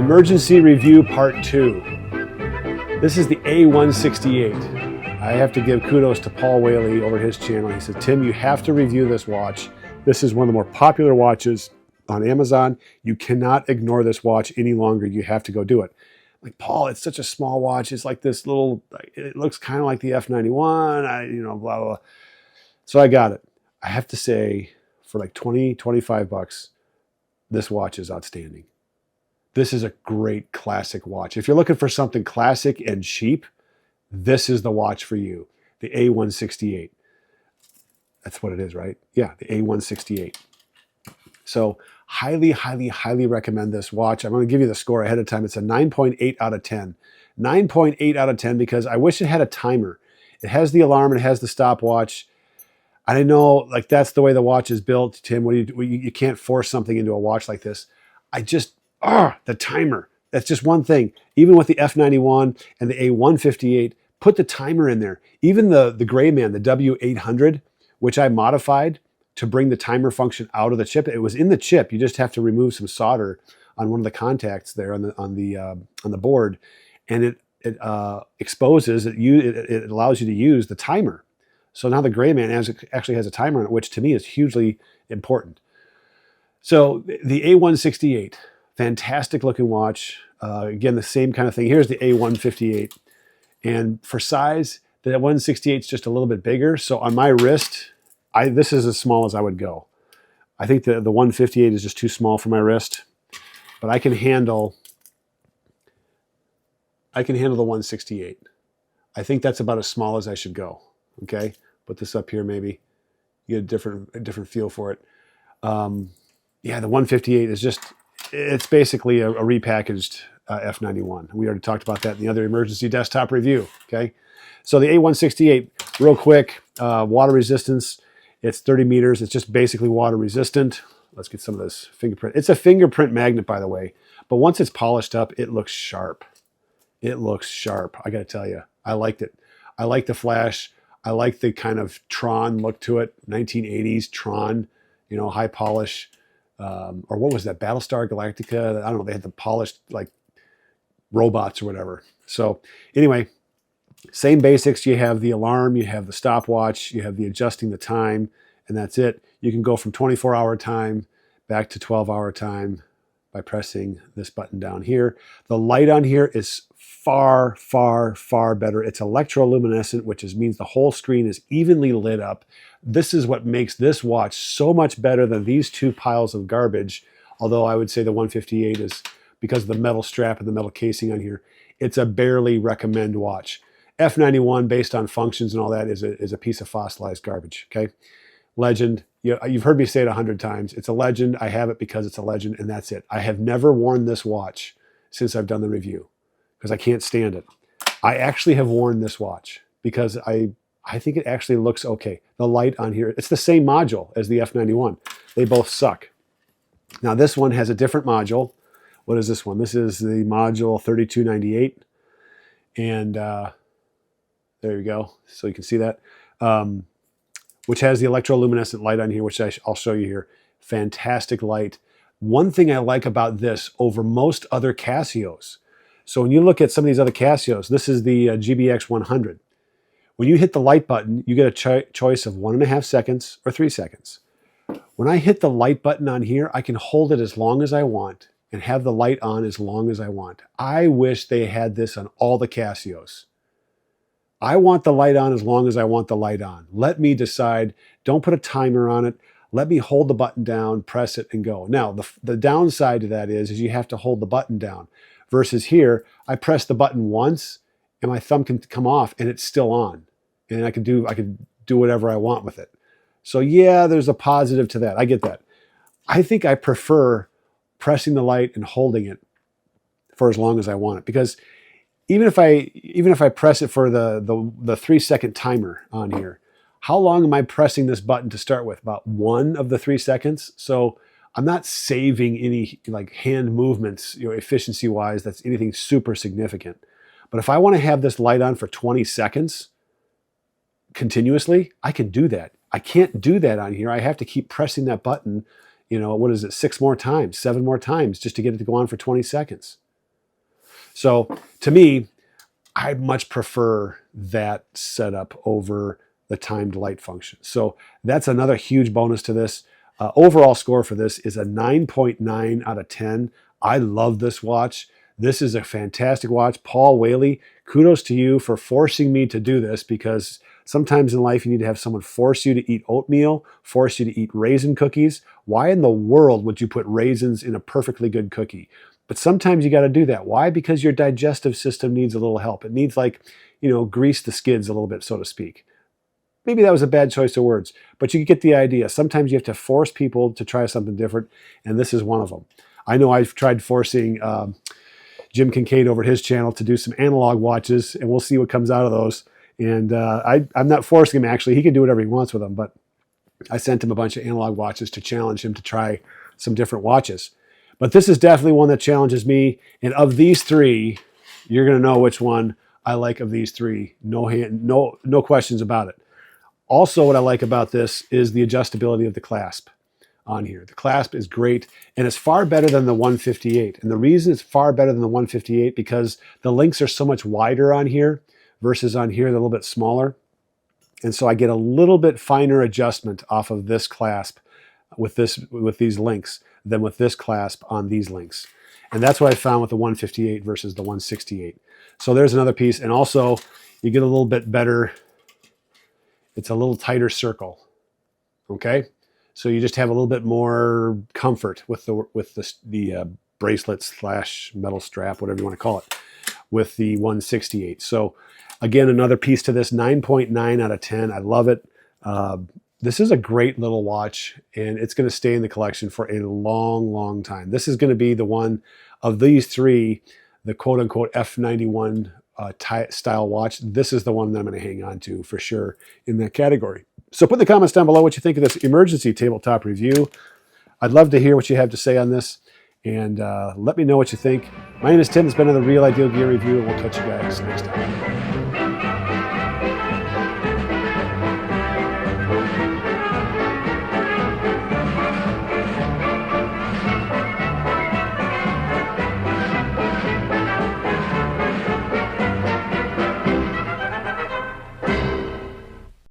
Emergency Review Part 2. This is the A168. I have to give kudos to Paul Whaley over his channel. He said, Tim, you have to review this watch. This is one of the more popular watches on Amazon. You cannot ignore this watch any longer. You have to go do it. Like, Paul, it's such a small watch. It's like this little, it looks kind of like the F91, blah, blah, blah. So I got it. I have to say, for like 20, 25 bucks, this watch is outstanding. This is a great classic watch. If you're looking for something classic and cheap, this is the watch for you. The A168. That's what it is, right? Yeah, the A168. So highly, highly, highly recommend this watch. I'm going to give you the score ahead of time. It's a 9.8 out of 10. 9.8 out of 10 because I wish it had a timer. It has the alarm. It has the stopwatch. I know, like, that's the way the watch is built, Tim. You can't force something into a watch like this. The timer. That's just one thing. Even with the F91 and the A158, put the timer in there. Even the gray man, the W800, which I modified to bring the timer function out of the chip. It was in the chip. You just have to remove some solder on one of the contacts there on the board, and it exposes it. It allows you to use the timer. So now the gray man actually has a timer on it, which to me is hugely important. So the A168, fantastic looking watch. Again, the same kind of thing. Here's the A158. And for size, the 168 is just a little bit bigger. So on my wrist, this is as small as I would go. I think the 158 is just too small for my wrist, but I can handle the 168. I think that's about as small as I should go. Okay, put this up here maybe. You get a different feel for it. Yeah, the 158 is it's basically a repackaged F91. We already talked about that in the other emergency desktop review. Okay, so the A168, real quick, water resistance. It's 30 meters. It's just basically water resistant. Let's get some of this fingerprint. It's a fingerprint magnet, by the way. But once it's polished up, it looks sharp. It looks sharp. I got to tell you, I liked it. I like the flash. I like the kind of Tron look to it. 1980s Tron, high polish. Or what was that? Battlestar Galactica? I don't know. They had the polished like robots or whatever. So anyway, same basics. You have the alarm, you have the stopwatch, you have the adjusting the time, and that's it. You can go from 24-hour time back to 12-hour time by pressing this button down here. The light on here is far, far, far better. It's electroluminescent, which means the whole screen is evenly lit up. This is what makes this watch so much better than these two piles of garbage. Although I would say the 158 is, because of the metal strap and the metal casing on here, it's a barely recommend watch. F91, based on functions and all that, is a piece of fossilized garbage. Okay, legend. You've heard me say it 100 times. It's a legend. I have it because it's a legend, and that's it. I have never worn this watch since I've done the review because I can't stand it. I actually have worn this watch because I think it actually looks okay. The light on here, it's the same module as the F91. They both suck. Now this one has a different module. What is this one? This is the module 3298, and there you go. So you can see that, which has the electroluminescent light on here, which I'll show you here. Fantastic light. One thing I like about this over most other Casios. So when you look at some of these other Casios, this is the GBX 100. When you hit the light button, you get a choice of 1.5 seconds or 3 seconds. When I hit the light button on here, I can hold it as long as I want and have the light on as long as I want. I wish they had this on all the Casios. I want the light on as long as I want the light on. Let me decide. Don't put a timer on it. Let me hold the button down, press it, and go. Now, the downside to that is you have to hold the button down. Versus here, I press the button once, and my thumb can come off, and it's still on. And I can do whatever I want with it. So yeah, there's a positive to that. I get that. I think I prefer pressing the light and holding it for as long as I want it, because even if I press it for the 3-second timer on here, how long am I pressing this button to start with? About 1 of the 3 seconds. So I'm not saving any like hand movements, efficiency wise. That's anything super significant. But if I want to have this light on for 20 seconds continuously, I can do that. I can't do that on here. I have to keep pressing that button, what is it, 6 more times, 7 more times just to get it to go on for 20 seconds. So to me, I much prefer that setup over the timed light function. So that's another huge bonus to this. Overall score for this is a 9.9 out of 10. I love this watch. This is a fantastic watch. Paul Whaley, kudos to you for forcing me to do this, because sometimes in life you need to have someone force you to eat oatmeal, force you to eat raisin cookies. Why in the world would you put raisins in a perfectly good cookie? But sometimes you got to do that. Why? Because your digestive system needs a little help. It needs, like, grease the skids a little bit, so to speak. Maybe that was a bad choice of words, but you get the idea. Sometimes you have to force people to try something different, and this is one of them. I know I've tried forcing Jim Kincaid over at his channel to do some analog watches, and we'll see what comes out of those. And I'm not forcing him, actually. He can do whatever he wants with them, but I sent him a bunch of analog watches to challenge him to try some different watches. But this is definitely one that challenges me, and of these three, you're going to know which one I like of these three. No questions about it. Also, what I like about this is the adjustability of the clasp on here. The clasp is great, and it's far better than the 158. And the reason it's far better than the 158, because the links are so much wider on here versus on here, they're a little bit smaller. And so I get a little bit finer adjustment off of this clasp with these links than with this clasp on these links. And that's what I found with the 158 versus the 168. So there's another piece. And also, you get a little bit better. It's a little tighter circle, okay? So you just have a little bit more comfort with the bracelet / metal strap, whatever you want to call it, with the 168. So again, another piece to this, 9.9 out of 10. I love it. This is a great little watch, and it's going to stay in the collection for a long, long time. This is going to be the one of these three, the quote-unquote F91 style watch. This is the one that I'm going to hang on to for sure in that category. So put in the comments down below what you think of this emergency tabletop review. I'd love to hear what you have to say on this, and let me know what you think. My name is Tim. It's been another Real Ideal Gear review, and we'll catch you guys next time.